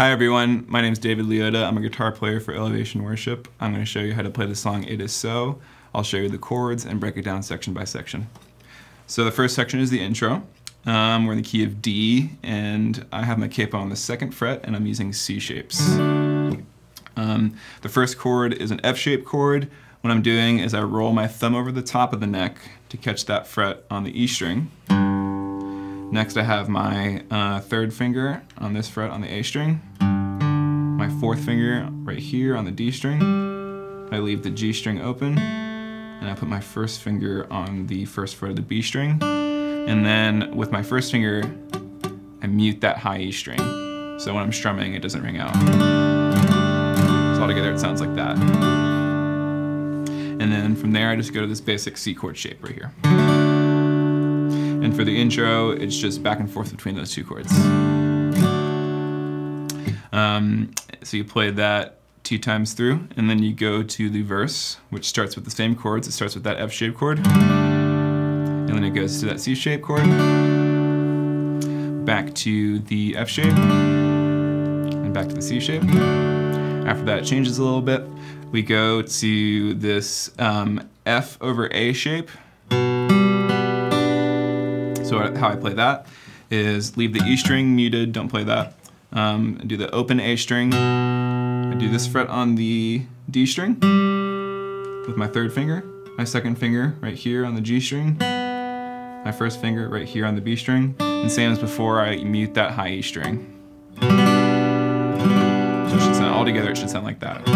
Hi everyone, my name is David Leota. I'm a guitar player for Elevation Worship. I'm going to show you how to play the song It Is So. I'll show you the chords and break it down section by section. So the first section is the intro. We're in the key of D, and I have my capo on the 2nd fret, and I'm using C shapes. The first chord is an F-shaped chord. What I'm doing is I roll my thumb over the top of the neck to catch that fret on the E string. Next I have my 3rd finger on this fret on the A string, my 4th finger right here on the D string. I leave the G string open, and I put my 1st finger on the 1st fret of the B string. And then with my 1st finger, I mute that high E string. So when I'm strumming, it doesn't ring out. So altogether it sounds like that. And then from there, I just go to this basic C chord shape right here. And for the intro, it's just back and forth between those 2 chords. So you play that 2 times through, and then you go to the verse, which starts with the same chords. It starts with that F-shaped chord, and then it goes to that C-shaped chord, back to the F-shape, and back to the C-shape. After that, it changes a little bit. We go to this F over A shape. So how I play that is leave the E string muted, don't play that. Do the open A string. I do this fret on the D string with my 3rd finger, my 2nd finger right here on the G string, my 1st finger right here on the B string, and same as before, I mute that high E string. So it should sound, altogether it should sound like that.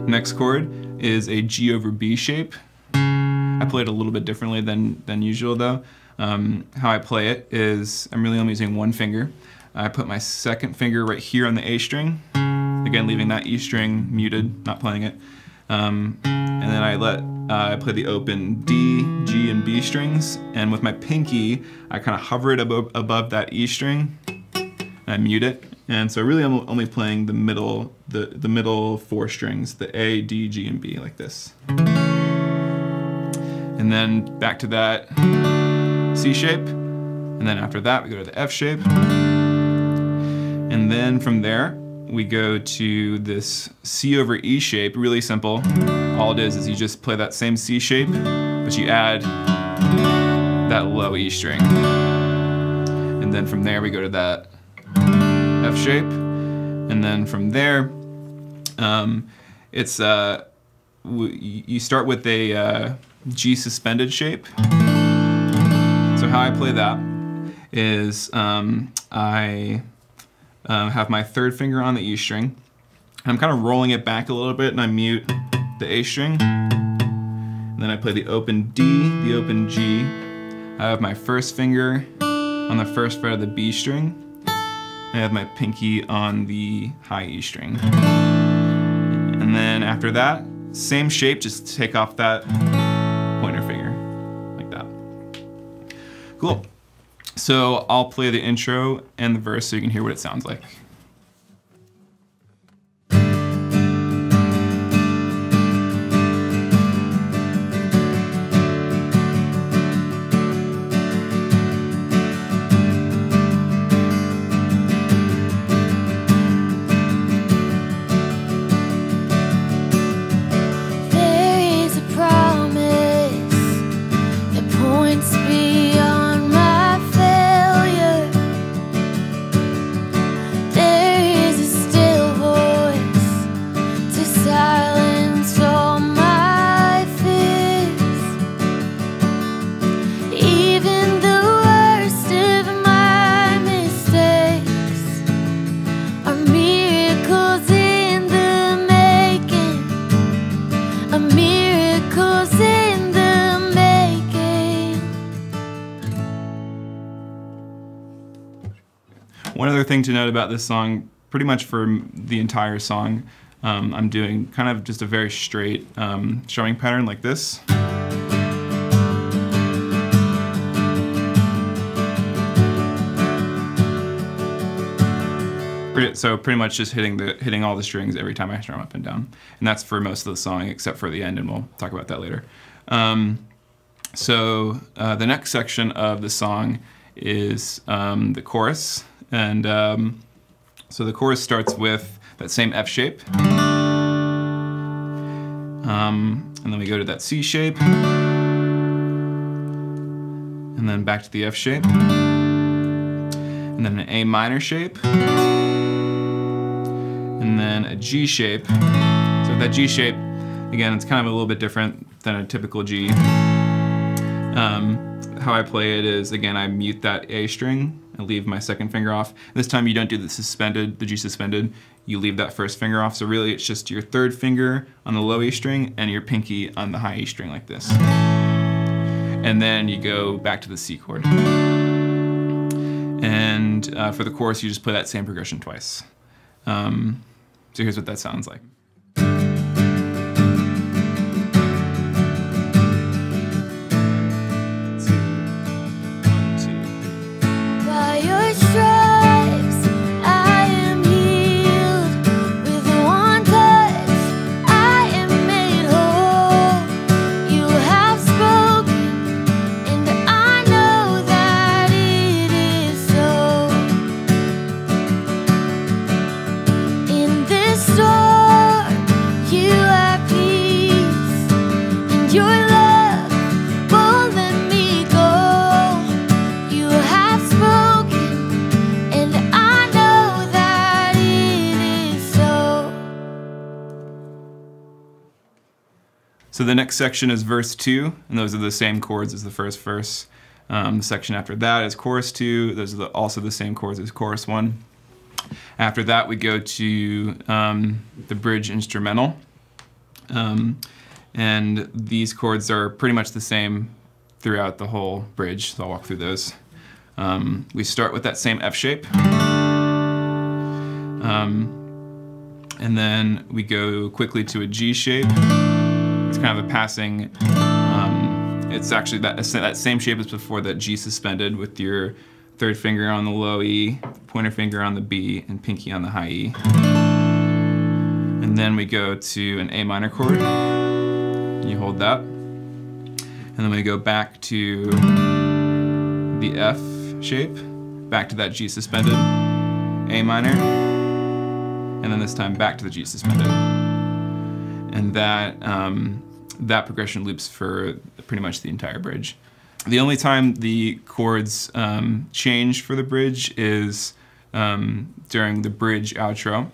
Next chord is a G over B shape. I play it a little bit differently than usual though. How I play it is I'm really only using 1 finger. I put my 2nd finger right here on the A string, again leaving that E string muted, not playing it. And then I play the open D, G, and B strings, and with my pinky, I kind of hover it above that E string, and I mute it. And so really I'm only playing the middle 4 strings, the A, D, G, and B, like this. And then back to that C shape, and then after that we go to the F shape. And then from there, we go to this C over E shape, really simple. All it is you just play that same C shape, but you add that low E string. And then from there we go to that F shape. And then from there, you start with a G suspended shape. So how I play that is I have my 3rd finger on the E string. I'm kind of rolling it back a little bit, and I mute the A string. And then I play the open D, the open G. I have my 1st finger on the 1st fret of the B string. I have my pinky on the high E string. And then after that, same shape, just take off that pointer finger, like that. Cool. So I'll play the intro and the verse so you can hear what it sounds like. One other thing to note about this song, pretty much for the entire song, I'm doing kind of just a very straight strumming pattern like this. So pretty much just hitting all the strings every time I strum up and down. And that's for most of the song except for the end, and we'll talk about that later. The next section of the song is the chorus. And So the chorus starts with that same F shape. And then we go to that C shape. And then back to the F shape. And then an A minor shape. And then a G shape. So that G shape, again, it's kind of a little bit different than a typical G. How I play it is, again, I mute that A string and leave my second finger off. This time you don't do the G suspended, you leave that first finger off. So really it's just your third finger on the low E string and your pinky on the high E string like this. And then you go back to the C chord. And for the chorus, you just play that same progression twice. So here's what that sounds like. So the next section is verse 2, and those are the same chords as the first verse. The section after that is chorus 2. Those are also the same chords as chorus 1. After that, we go to the bridge instrumental. And these chords are pretty much the same throughout the whole bridge, so I'll walk through those. We start with that same F shape. And then we go quickly to a G shape. It's kind of a passing, it's actually that same shape as before, that G suspended with your third finger on the low E, pointer finger on the B, and pinky on the high E. And then we go to an A minor chord. You hold that. And then we go back to the F shape, back to that G suspended, A minor, and then this time back to the G suspended. And that progression loops for pretty much the entire bridge. The only time the chords change for the bridge is during the bridge outro.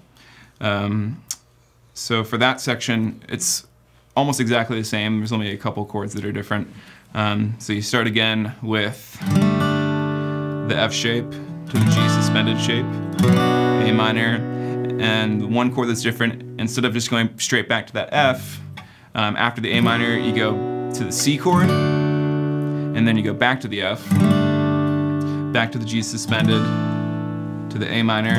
So for that section, it's almost exactly the same. There's only a couple chords that are different. So you start again with the F shape to the G suspended shape, A minor, and one chord that's different, instead of just going straight back to that F, after the A minor, you go to the C chord, and then you go back to the F, back to the G suspended, to the A minor,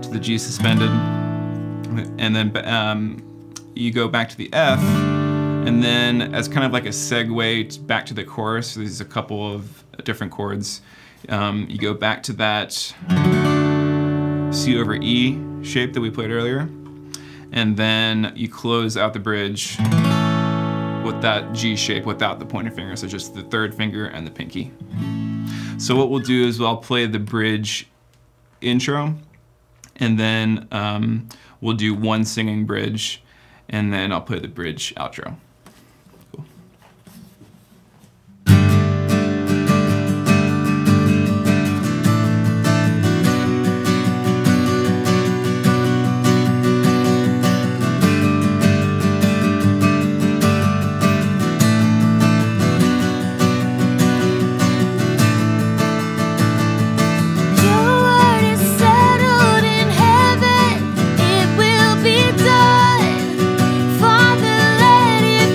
to the G suspended, and then you go back to the F, and then as kind of like a segue back to the chorus, so there's a couple of different chords, you go back to that C over E shape that we played earlier, and then you close out the bridge with that G shape without the pointer finger, so just the third finger and the pinky. So what we'll do is I'll play the bridge intro, and then we'll do one singing bridge, and then I'll play the bridge outro. Cool. Father, let it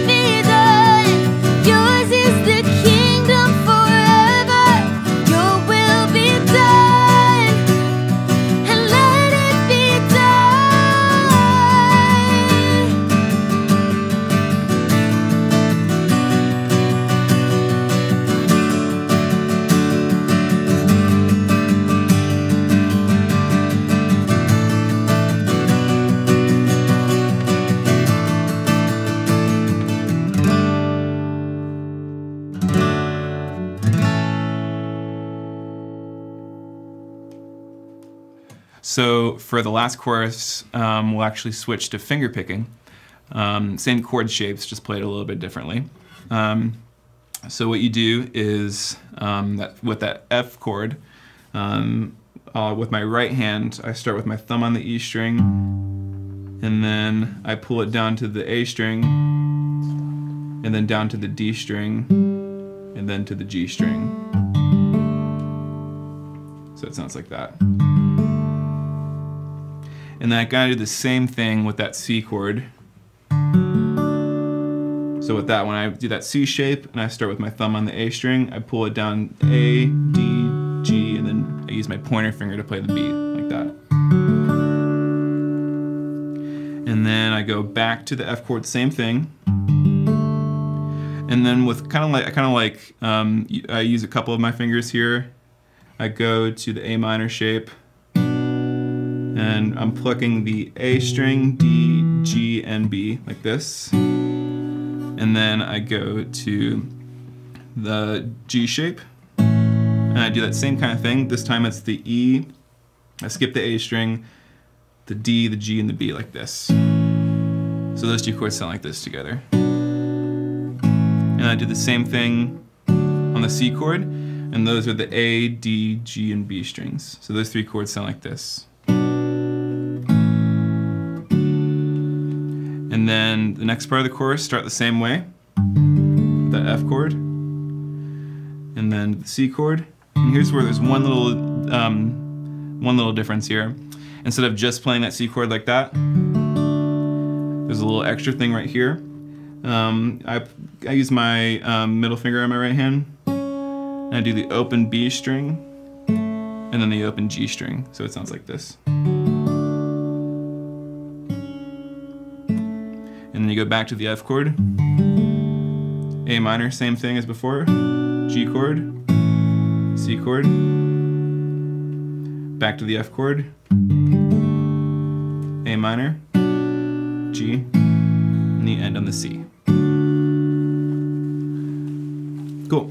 So for the last chorus, we'll actually switch to finger picking. Same chord shapes, just played a little bit differently. So what you do is, with that F chord, with my right hand, I start with my thumb on the E string, and then I pull it down to the A string, and then down to the D string, and then to the G string. So it sounds like that. And then I gotta do the same thing with that C chord. So with that, when I do that C shape, and I start with my thumb on the A string, I pull it down A, D, G, and then I use my pointer finger to play the B, like that. And then I go back to the F chord, same thing. And then with I use a couple of my fingers here. I go to the A minor shape, and I'm plucking the A string, D, G, and B, like this. And then I go to the G shape, and I do that same kind of thing. This time it's the E, I skip the A string, the D, the G, and the B, like this. So those two chords sound like this together. And I do the same thing on the C chord, and those are the A, D, G, and B strings. So those three chords sound like this. And then the next part of the chorus, start the same way, the F chord, and then the C chord. And here's where there's one little difference here. Instead of just playing that C chord like that, there's a little extra thing right here. I use my middle finger on my right hand, and I do the open B string, and then the open G string. So it sounds like this. And then you go back to the F chord, A minor, same thing as before, G chord, C chord, back to the F chord, A minor, G, and the end on the C. Cool.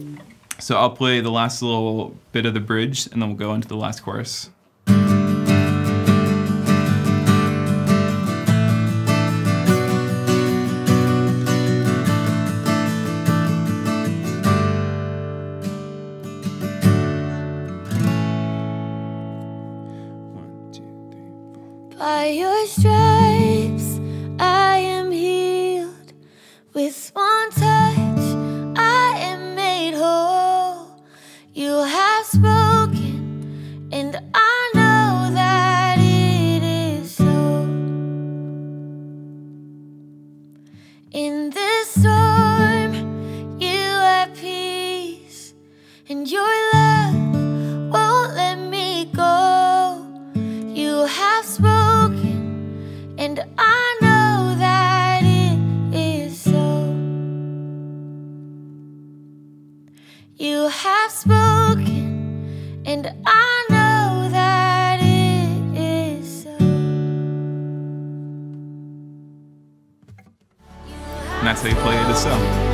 So I'll play the last little bit of the bridge, and then we'll go into the last chorus. By your stripes I am healed. With one touch I am made whole. You have spoken, and I know that it is so. In this storm you have peace, and your love won't let me go. You have spoken, and I know that it is so. You have spoken, and I know that it is so. And that's how you play It Is So.